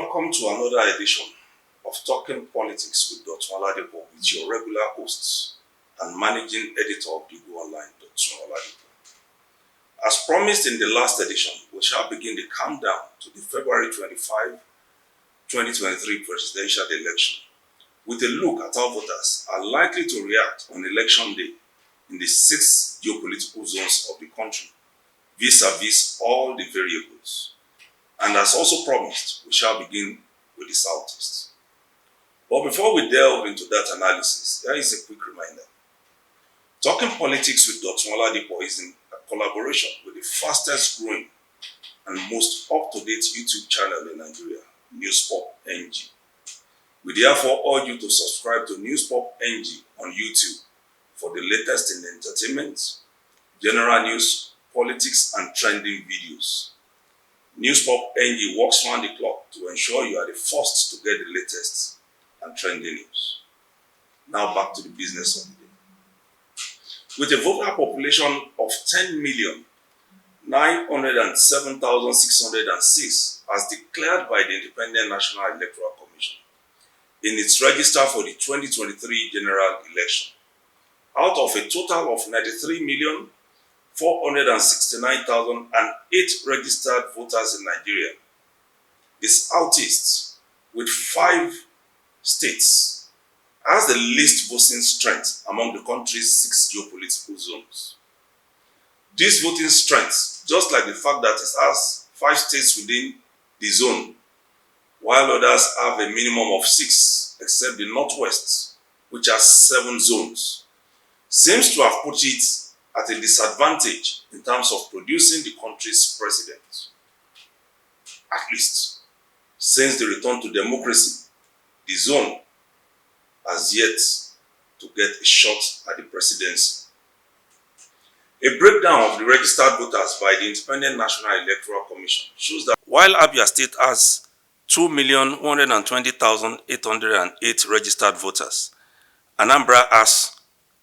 Welcome to another edition of Talking Politics with Dotun Oladipo, with your regular hosts and managing editor of the Go Online, Dotun Oladipo. As promised in the last edition, we shall begin the countdown to the February 25, 2023 presidential election, with a look at how voters are likely to react on election day in the 6 geopolitical zones of the country, vis-a-vis all the variables. And as also promised, we shall begin with the Southeast. But before we delve into that analysis, here is a quick reminder. Talking Politics with Dotun Oladipo is in a collaboration with the fastest growing and most up-to-date YouTube channel in Nigeria, Newspop NG. We therefore urge you to subscribe to Newspop NG on YouTube for the latest in entertainment, general news, politics, and trending videos. Newspop NG works round the clock to ensure you are the first to get the latest and trending news. Now back to the business of the day. With a voter population of 10,907,606 as declared by the Independent National Electoral Commission in its register for the 2023 general election, out of a total of 93,469,008 registered voters in Nigeria, the Southeast, with 5 states, has the least voting strength among the country's 6 geopolitical zones. This voting strength, just like the fact that it has 5 states within the zone, while others have a minimum of 6, except the Northwest, which has 7 zones, seems to have put it at a disadvantage in terms of producing the country's president. At least, since the return to democracy, the zone has yet to get a shot at the presidency. A breakdown of the registered voters by the Independent National Electoral Commission shows that while Abia State has 2,120,808 registered voters, Anambra has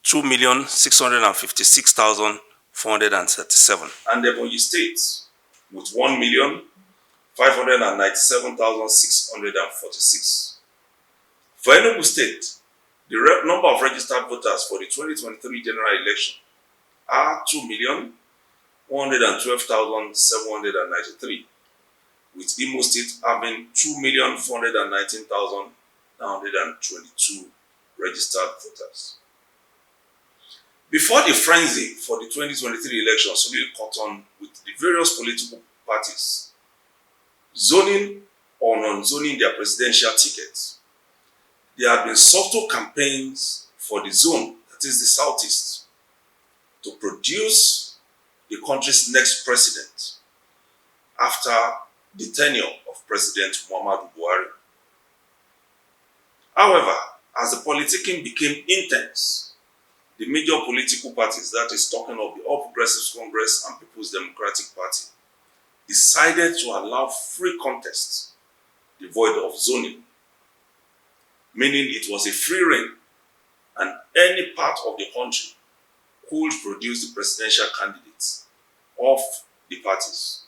2,656,437, and Ebonyi State with 1,597,646. For Enugu State, the number of registered voters for the 2023 general election are 2,112,793, with Imo State having 2,419,922 registered voters. Before the frenzy for the 2023 elections really caught on with the various political parties zoning or non-zoning their presidential tickets, there have been subtle campaigns for the zone, that is the Southeast, to produce the country's next president after the tenure of President Muhammadu Buhari. However, as the politicking became intense, the major political parties, that is talking of the All Progressives Congress and People's Democratic Party, decided to allow free contest devoid of zoning, meaning it was a free rein and any part of the country could produce the presidential candidates of the parties.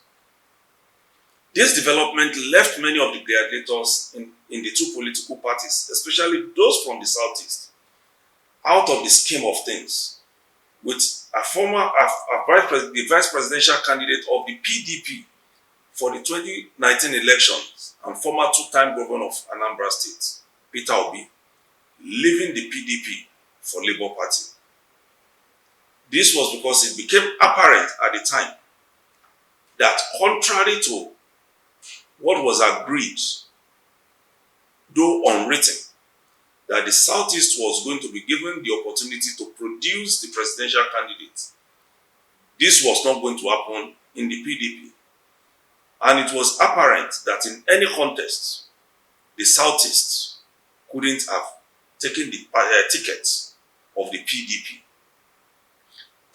This development left many of the gladiators in the 2 political parties, especially those from the Southeast, out of the scheme of things, with the vice presidential candidate of the PDP for the 2019 elections and former 2-time governor of Anambra State, Peter Obi, leaving the PDP for Labour Party. This was because it became apparent at the time that contrary to what was agreed, though unwritten, that the Southeast was going to be given the opportunity to produce the presidential candidate. This was not going to happen in the PDP. And it was apparent that in any contest, the Southeast couldn't have taken the tickets of the PDP.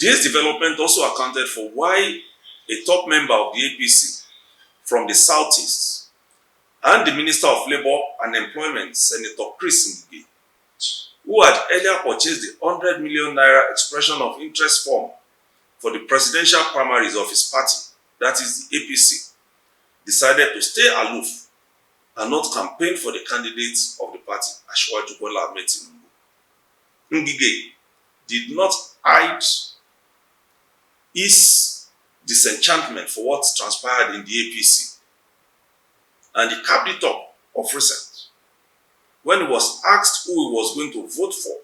This development also accounted for why a top member of the APC from the Southeast and the Minister of Labour and Employment, Senator Chris Ngige, who had earlier purchased the 100 million naira expression of interest form for the presidential primaries of his party, that is the APC, decided to stay aloof and not campaign for the candidates of the party, Asiwaju Bola Ahmed Tinubu. Ngige did not hide his disenchantment for what transpired in the APC, and he capped it up of recent when he was asked who he was going to vote for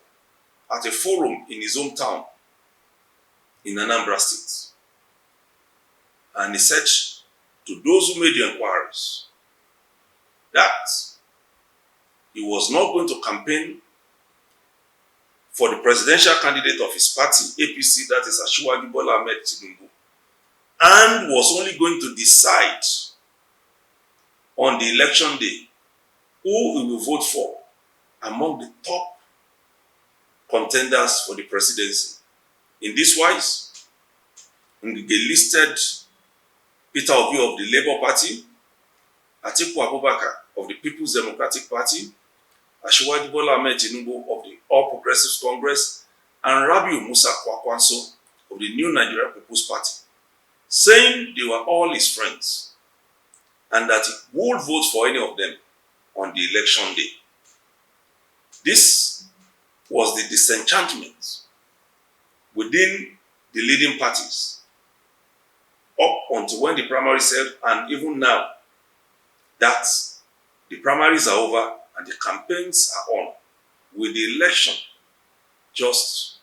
at a forum in his hometown in Anambra State. And he said to those who made the inquiries that he was not going to campaign for the presidential candidate of his party, APC, that is Asiwaju Bola Ahmed Tinubu, and was only going to decide on the election day who he will vote for among the top contenders for the presidency. In this wise, Ngige listed Peter Obi of the Labour Party, Atiku Abubakar of the People's Democratic Party, Asiwaju Bola Ahmed Tinubu of the All Progressives Congress, and Rabiu Musa Kwakwanso of the New Nigeria People's Party, saying they were all his friends and that he would vote for any of them on the election day. This was the disenchantment within the leading parties up until when the primaries held, and even now that the primaries are over and the campaigns are on, with the election just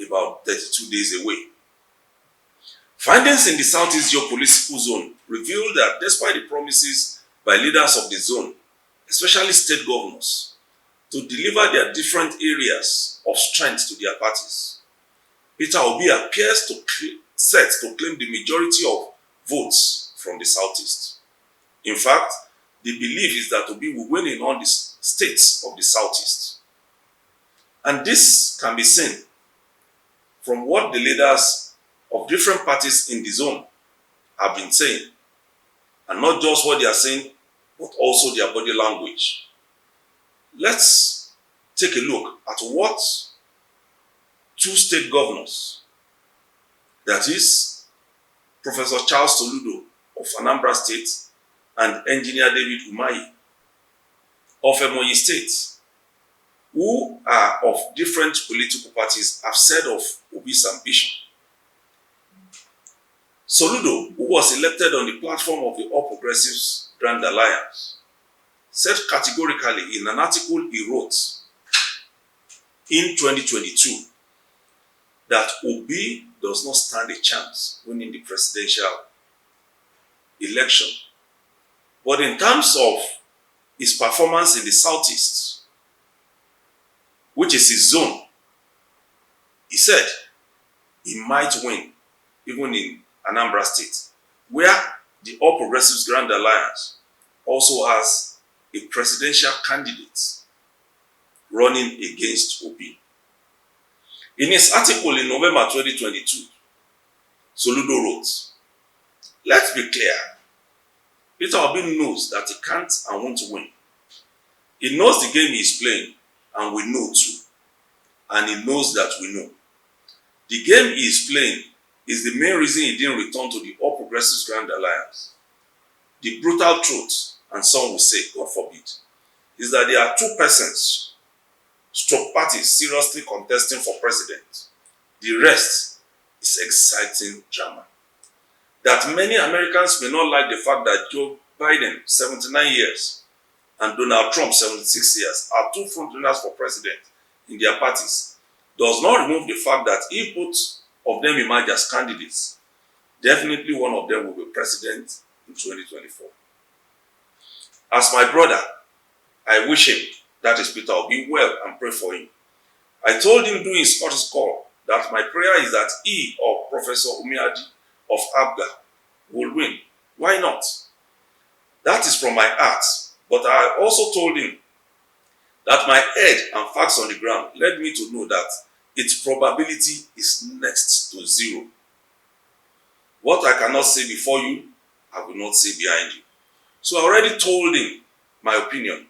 about 32 days away. Findings in the Southeast geopolitical zone revealed that despite the promises by leaders of the zone, especially state governors, to deliver their different areas of strength to their parties, Peter Obi appears set to claim the majority of votes from the Southeast. In fact, the belief is that Obi will win in all the states of the Southeast. And this can be seen from what the leaders of different parties in the zone have been saying, and not just what they are saying, but also their body language. Let's take a look at what two state governors, that is Professor Charles Soludo of Anambra State and Engineer David Umahi of Emoyi State, who are of different political parties, have said of Obi's ambition. Soludo, who was elected on the platform of the All Progressives Grand Alliance, said categorically in an article he wrote in 2022 that Obi does not stand a chance winning the presidential election. But in terms of his performance in the Southeast, which is his zone, he said he might win even in Anambra State, where the All Progressives Grand Alliance also has a presidential candidate running against Obi. In his article in November 2022, Soludo wrote, "Let's be clear, Peter Obi knows that he can't and won't win. He knows the game he is playing, and we know too. And he knows that we know. The game he is playing is the main reason he didn't return to the All Progressives Grand Alliance. The brutal truth, and some will say, God forbid, is that there are two persons, stroke parties, seriously contesting for president. The rest is exciting drama. That many Americans may not like the fact that Joe Biden, 79 years, and Donald Trump, 76 years, are two frontrunners for president in their parties, does not remove the fact that if both of them emerge as candidates, definitely one of them will be president in 2024. As my brother, I wish him, that is Peter Obi, well and pray for him. I told him during his Scottish call that my prayer is that he or Professor Umiadi of Abga will win. Why not? That is from my heart. But I also told him that my head and facts on the ground led me to know that its probability is next to zero. What I cannot say before you, I will not say behind you. So I already told him my opinion.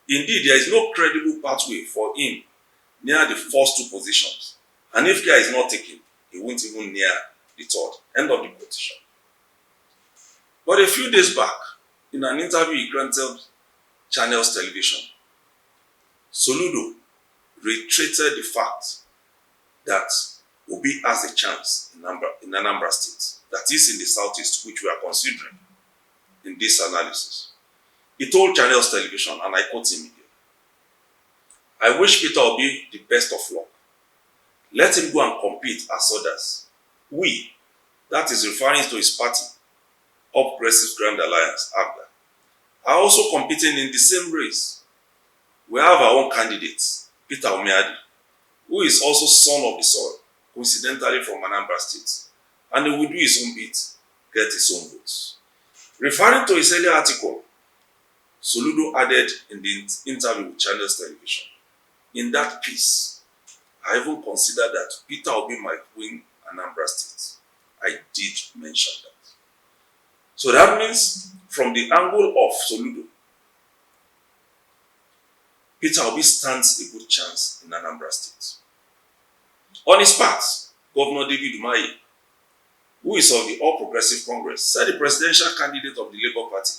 Indeed, there is no credible pathway for him near the first two positions. And if care is not taken, he won't even near the third. End of the quotation. But a few days back, in an interview he granted Channels Television, Soludo reiterated the fact that Obi has a chance in Anambra State, that is in the southeast, which we are considering in this analysis. He told Channels Television, and I quote him here, "I wish Peter Obi the best of luck. Let him go and compete as others. We," that is referring to his party, All Progressives Grand Alliance, APGA, are also competing in the same race. We have our own candidate, Peter Obi, who is also son of the soil, coincidentally from Anambra State, and he will do his own bit, get his own votes. Referring to his earlier article, Soludo added in the interview with Channels Television, "In that piece, I even considered that Peter Obi might win Anambra State. I did mention that." So that means from the angle of Soludo, Peter Obi stands a good chance in Anambra State. On his part, Governor David Umahi, who is of the All Progressive Congress, said the presidential candidate of the Labour Party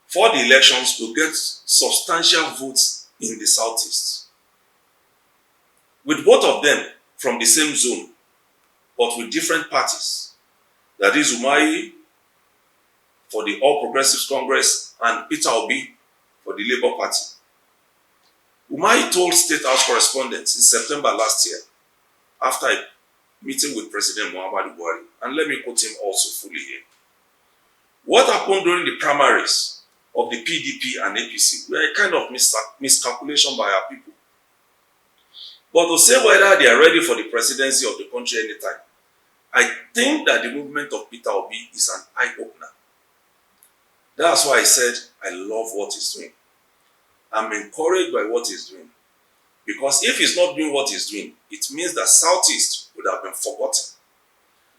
for the elections will get substantial votes in the southeast, with both of them from the same zone, but with different parties. That is Umahi for the All Progressives Congress and Peter Obi for the Labour Party. Umahi told State House correspondents in September last year, after a meeting with President Muhammadu Buhari, and let me quote him also fully here. "What happened during the primaries of the PDP and APC were a kind of miscalculation by our people. But to say whether they are ready for the presidency of the country anytime, I think that the movement of Peter Obi is an eye-opener. That's why I said I love what he's doing. I'm encouraged by what he's doing. Because if he's not doing what he's doing, it means that Southeast would have been forgotten.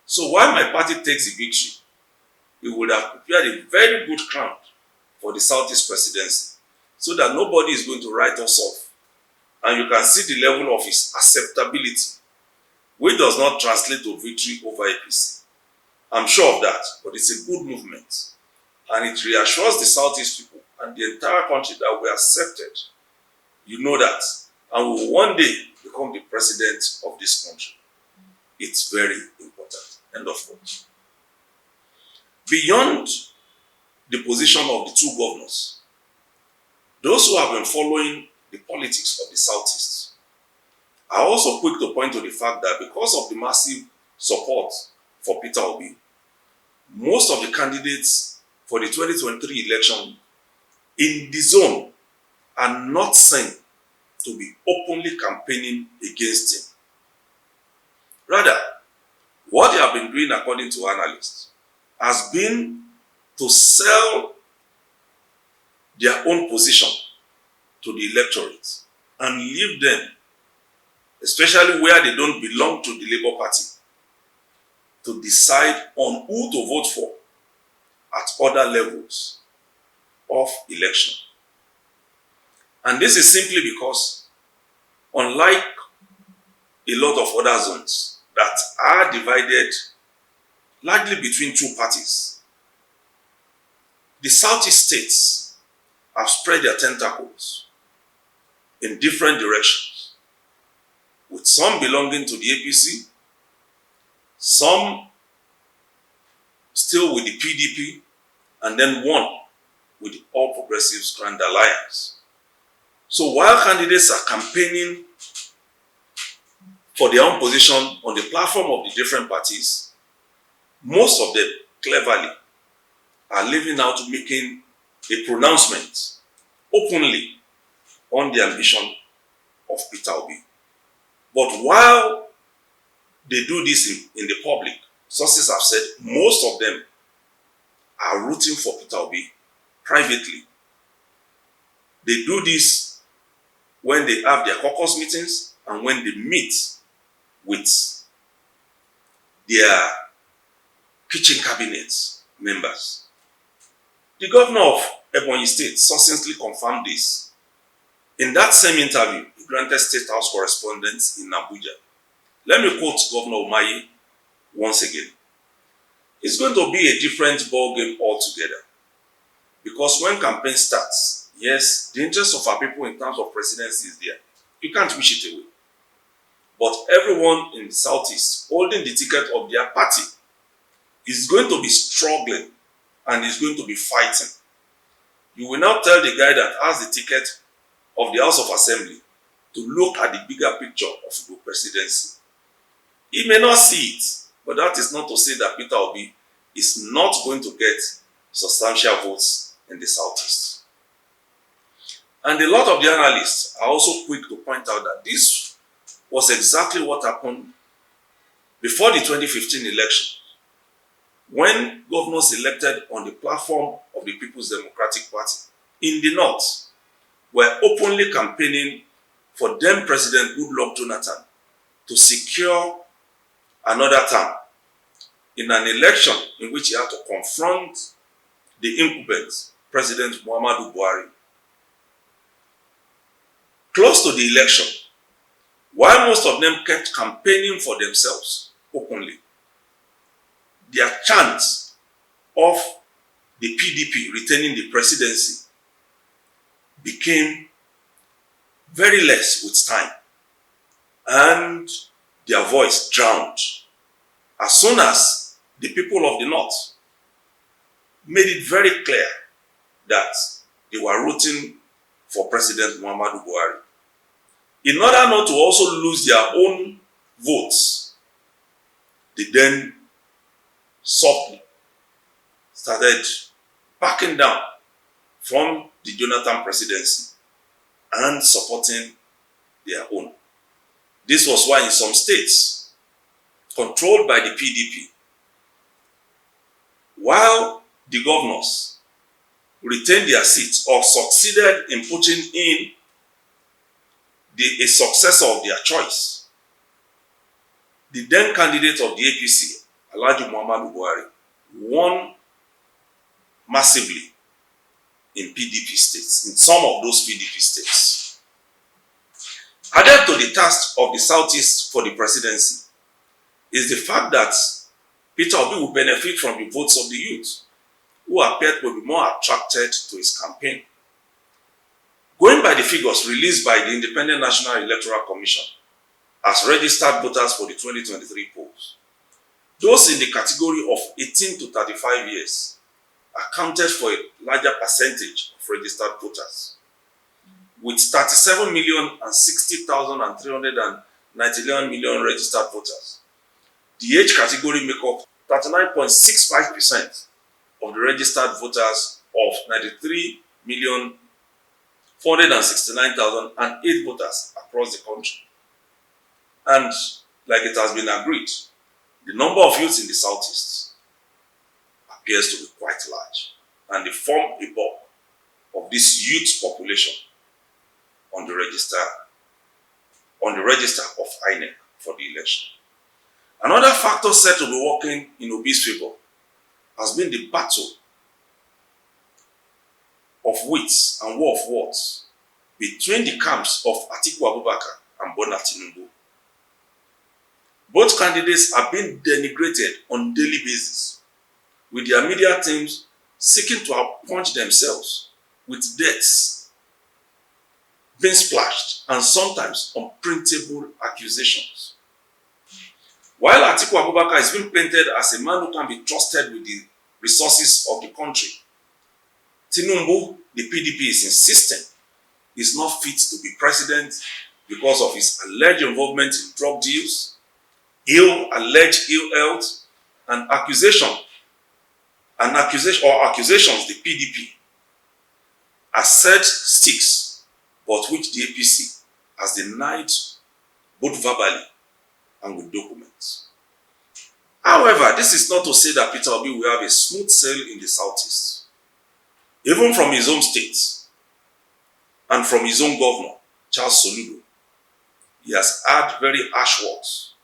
So while my party takes the victory, he would have prepared a very good crown for the Southeast presidency, so that nobody is going to write us off. And you can see the level of his acceptability, which does not translate to victory over APC. I'm sure of that, but it's a good movement. And it reassures the Southeast people and the entire country that we are accepted. You know that. And we will one day become the president of this country. It's very important." End of quote. Beyond the position of the two governors, those who have been following the politics of the Southeast are also quick to point to the fact that because of the massive support for Peter Obi, most of the candidates for the 2023 election in the zone are not seen to be openly campaigning against him. Rather, what they have been doing, according to analysts, has been to sell their own position to the electorate and leave them, especially where they don't belong to the Labour Party, to decide on who to vote for at other levels of election. And this is simply because, unlike a lot of other zones that are divided largely between two parties, the Southeast states have spread their tentacles in different directions, with some belonging to the APC, some still with the PDP, and then one with the All Progressives Grand Alliance. So while candidates are campaigning for their own position on the platform of the different parties, most of them cleverly are leaving out making a pronouncement openly on the ambition of Peter Obi. But while they do this in the public, sources have said most of them are rooting for Peter Obi privately. They do this when they have their caucus meetings and when they meet with their kitchen cabinet members. The governor of Ebonyi State succinctly confirmed this. In that same interview, he granted State House correspondents in Abuja. Let me quote Governor Umahi once again. "It's going to be a different ballgame altogether. Because when campaign starts, yes, the interest of our people in terms of presidency is there. You can't wish it away. But everyone in the Southeast holding the ticket of their party is going to be struggling and is going to be fighting. You will now tell the guy that has the ticket of the House of Assembly to look at the bigger picture of the presidency. He may not see it, but that is not to say that Peter Obi is not going to get substantial votes in the Southeast. And a lot of the analysts are also quick to point out that this was exactly what happened before the 2015 election, when governors elected on the platform of the People's Democratic Party in the North were openly campaigning for then President Goodluck Jonathan to secure another term in an election in which he had to confront the incumbent President Muhammadu Buhari. Close to the election, while most of them kept campaigning for themselves openly, their chance of the PDP retaining the presidency became very less with time, and their voice drowned as soon as the people of the North made it very clear that they were rooting for President Muhammadu Buhari. In order not to also lose their own votes, they then softly started backing down from the Jonathan presidency and supporting their own. This was why in some states controlled by the PDP, while the governors retained their seats or succeeded in putting in a successor of their choice, the then candidate of the APC, Alhaji Muhammadu Buhari, won massively in PDP states, in some of those PDP states. Added to the task of the Southeast for the presidency is the fact that Peter Obi will benefit from the votes of the youth, who appeared to be more attracted to his campaign. Going by the figures released by the Independent National Electoral Commission as registered voters for the 2023 polls, those in the category of 18 to 35 years accounted for a larger percentage of registered voters, with 37,060,399 million registered voters. The age category make up 39.65% of the registered voters of 93,469,008 voters across the country. And like it has been agreed, the number of youths in the Southeast appears to be quite large, and they form a bulk of this youth population on the register of INEC for the election. Another factor said to be working in Obi's favor has been the battle of wits and war of words between the camps of Atiku Abubakar and Bola Tinubu. Both candidates are being denigrated on a daily basis, with their media teams seeking to outpunch themselves with deaths being splashed and sometimes unprintable accusations. While Atiku Abubakar is being painted as a man who can be trusted with the resources of the country, Tinubu, the PDP, is insisting he's not fit to be president because of his alleged involvement in drug deals, alleged ill health, and accusations the PDP has said sticks, but which the APC has denied both verbally and with documents. However, this is not to say that Peter Obi will have a smooth sail in the Southeast. Even from his own state and from his own governor, Charles Soludo, he has had very harsh words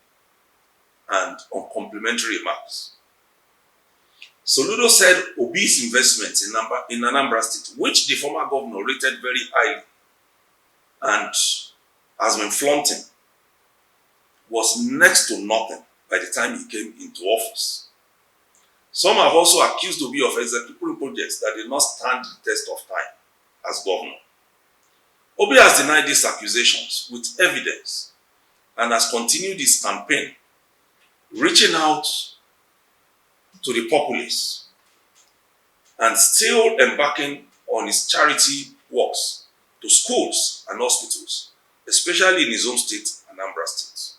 and uncomplimentary remarks. Soludo said Obi's investment in Anambra State, which the former governor rated very highly and has been flaunting, was next to nothing by the time he came into office. Some have also accused Obi of executing projects that did not stand the test of time as governor. Obi has denied these accusations with evidence and has continued his campaign, reaching out to the populace and still embarking on his charity works to schools and hospitals, especially in his own state, Anambra State.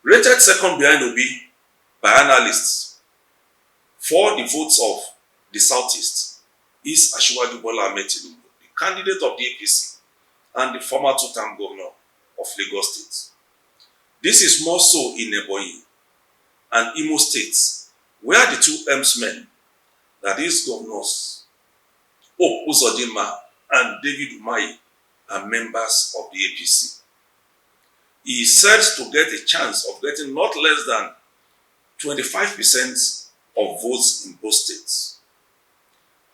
Rated second behind Obi by analysts for the votes of the Southeast is Asiwaju Bola Ahmed Tinubu, the candidate of the APC and the former two-term governor of Lagos State. This is more so in Ebonyi and Imo states, where the two men, that is governors Hope Uzodinma and David Umahi, are members of the APC. He is said to get a chance of getting not less than 25% of votes in both states.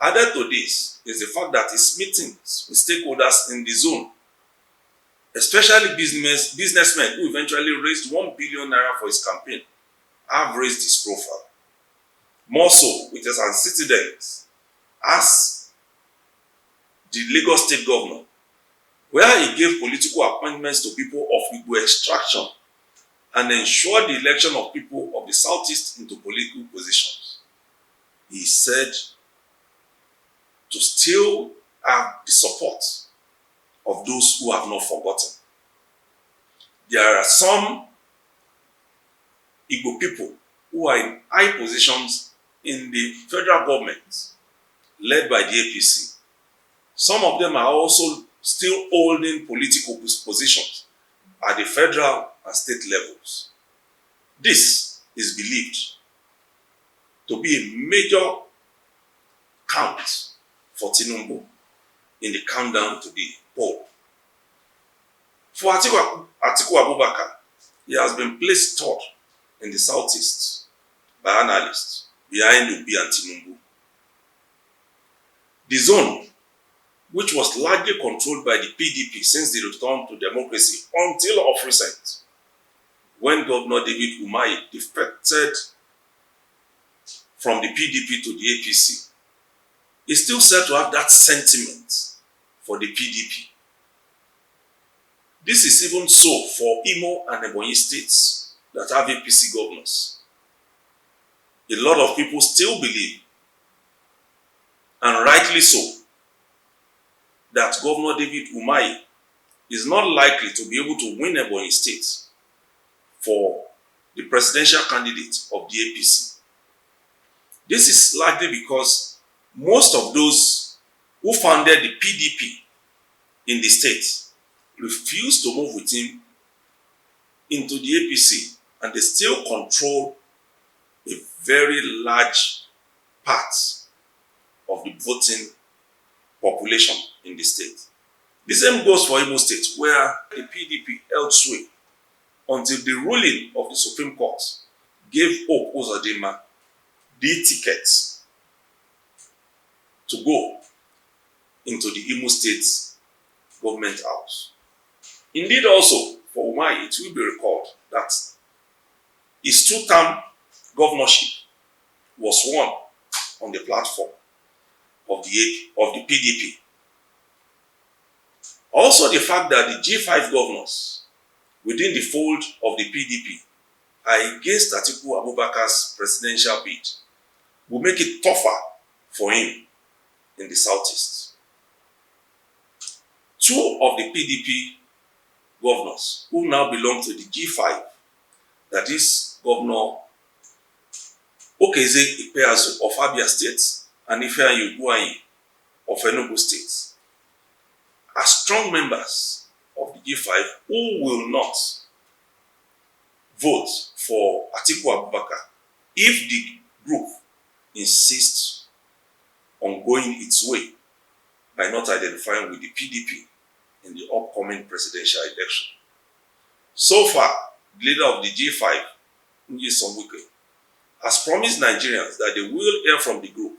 Added to this is the fact that his meetings with stakeholders in the zone, especially businessmen who eventually raised 1 billion naira for his campaign, have raised his profile. More so with his antecedents as the Lagos State governor, where he gave political appointments to people of Igbo extraction and ensured the election of people of the Southeast into political positions. He is said to still have the support of those who have not forgotten. There are some Igbo people who are in high positions in the federal government led by the APC. Some of them are also still holding political positions at the federal and state levels. This is believed to be a major count for Tinubu in the countdown to the poll. For Atiku Abubakar, he has been placed third in the Southeast by analysts behind Obi and Tinubu. The zone, which was largely controlled by the PDP since the return to democracy until of recent, when Governor David Umahi defected from the PDP to the APC, is still said to have that sentiment for the PDP. This is even so for Imo and Ebonyi states that have APC governors. A lot of people still believe, and rightly so, that Governor David Umahi is not likely to be able to win Ebonyi State for the presidential candidate of the APC. This is largely because most of those who founded the PDP in the state refused to move with him into the APC, and they still control a very large part of the voting population in the state. The same goes for Imo State, where the PDP held sway until the ruling of the Supreme Court gave Hope Uzodinma the ticket to go into the Imo State government house. Indeed, also, for Umahi, it will be recalled that his two-term governorship was won on the platform of the PDP. Also, the fact that the G5 governors within the fold of the PDP are against Atiku Abubakar's presidential bid will make it tougher for him in the Southeast. Two of the PDP governors who now belong to the G5, that is Governor Okezie Ikpeazu of Abia State and Ifeanyi Ugwuanyi of Enugu State, are strong members of the G5 who will not vote for Atiku Abubakar if the group insists on going its way by not identifying with the PDP in the upcoming presidential election. So far, the leader of the G5, Nyesom Wike, has promised Nigerians that they will hear from the group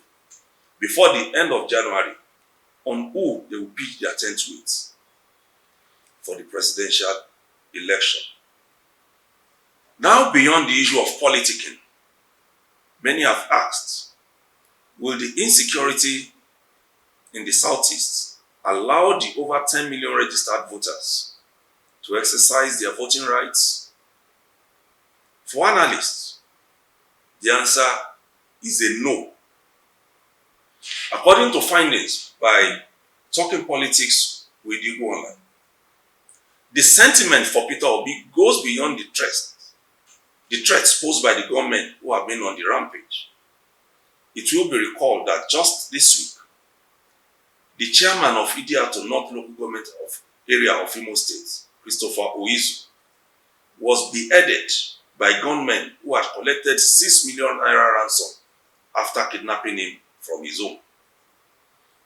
before the end of January on who they will pitch their tent with for the presidential election. Now, beyond the issue of politicking, Many have asked, will the insecurity in the Southeast allow the over 10 million registered voters to exercise their voting rights? For analysts, the answer is a no. According to findings by Talking Politics with Igbo Online, the sentiment for Peter Obi goes beyond the threats posed by the government who have been on the rampage. It will be recalled that just this week, the chairman of Idiato North Local Government Area of Imo State, Christopher Oizu, was beheaded by gunmen who had collected 6 million naira ransom after kidnapping him from his home.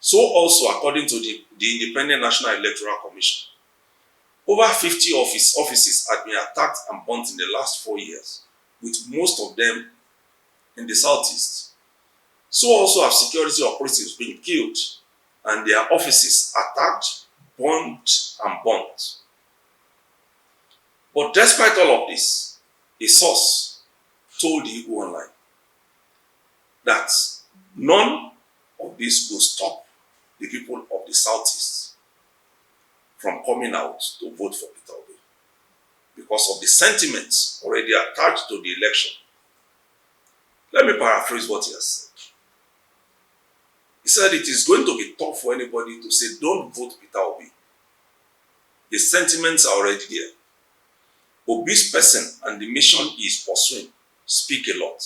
So also, according to the Independent National Electoral Commission, over 50 offices had been attacked and burnt in the last 4 years, with most of them in the Southeast. So also have security operatives been killed and their offices attacked, burnt, and burnt. But despite all of this, a source told the Igbo Online that none of this will stop the people of the Southeast from coming out to vote for Peter Obi because of the sentiments already attached to the election. Let me paraphrase what he has said. He said it is going to be tough for anybody to say don't vote Peter Obi. The sentiments are already there. Obi's person and the mission he is pursuing speak a lot.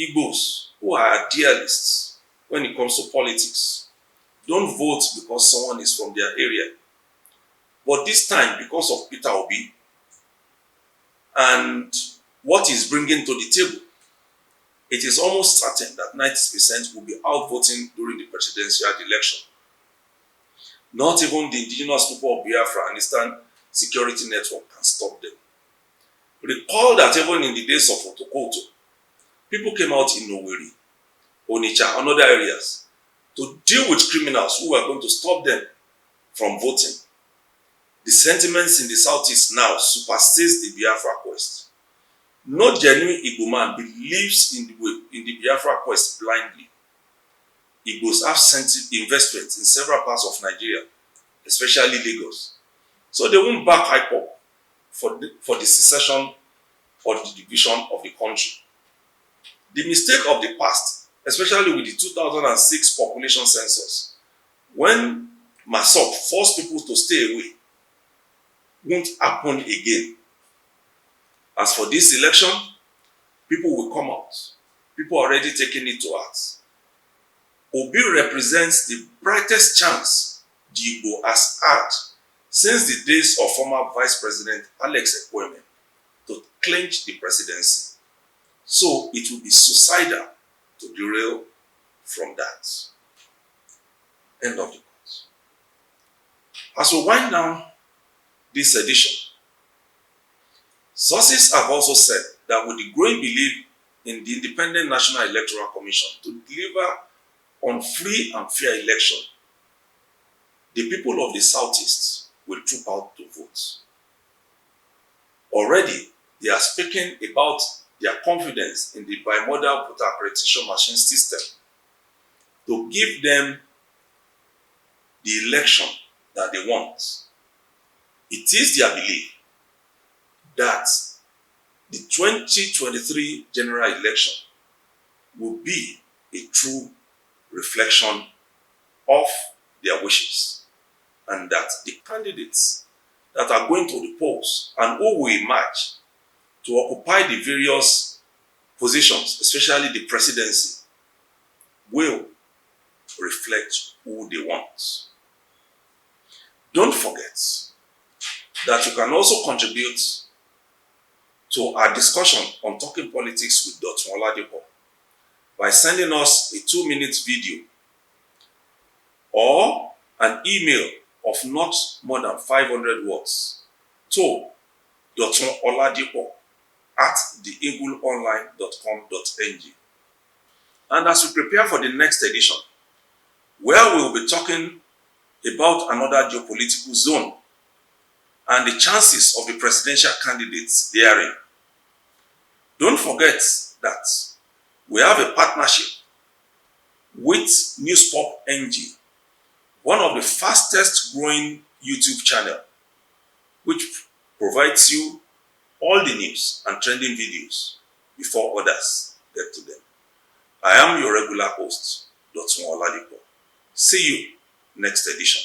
Igbos, who are idealists when it comes to politics, don't vote because someone is from their area. But this time, because of Peter Obi and what he's bringing to the table, it is almost certain that 90% will be out voting during the presidential election. Not even the indigenous people of Biafra and Eastern Security Network can stop them. Recall that even in the days of Otokoto, people came out in Owerri, Onitsha, and other areas to deal with criminals who were going to stop them from voting. The sentiments in the Southeast now supersedes the Biafra quest. No genuine Igbo man believes in the Biafra quest blindly. Igbos have sent investments in several parts of Nigeria, especially Lagos. So they won't back IPOB for the secession or the division of the country. The mistake of the past, especially with the 2006 population census, when Masop forced people to stay away, won't happen again. As for this election, people will come out. People are already taking it to heart. Obi represents the brightest chance the Igbo has had since the days of former Vice President Alex Ekweme to clinch the presidency. So it will be suicidal to derail from that. End of the quote. As we wind down this edition, sources have also said that with the growing belief in the Independent National Electoral Commission to deliver on free and fair election, the people of the Southeast will troop out to vote. Already, they are speaking about their confidence in the bimodal voter accreditation machine system to give them the election that they want. It is their belief that the 2023 general election will be a true reflection of their wishes, and that the candidates that are going to the polls and who will emerge to occupy the various positions, especially the presidency, will reflect who they want. Don't forget that you can also contribute to our discussion on Talking Politics with Dotun Oladipo by sending us a 2-minute video or an email of not more than 500 words to Dotun Oladipo at theeagleonline.com.ng. And as we prepare for the next edition, where we will be talking about another geopolitical zone and the chances of the presidential candidates therein, don't forget that We have a partnership with Newspop NG, one of the fastest growing YouTube channel, which provides you all the news and trending videos before others get to them. I am your regular host, Dotun Oladipo. See you next edition.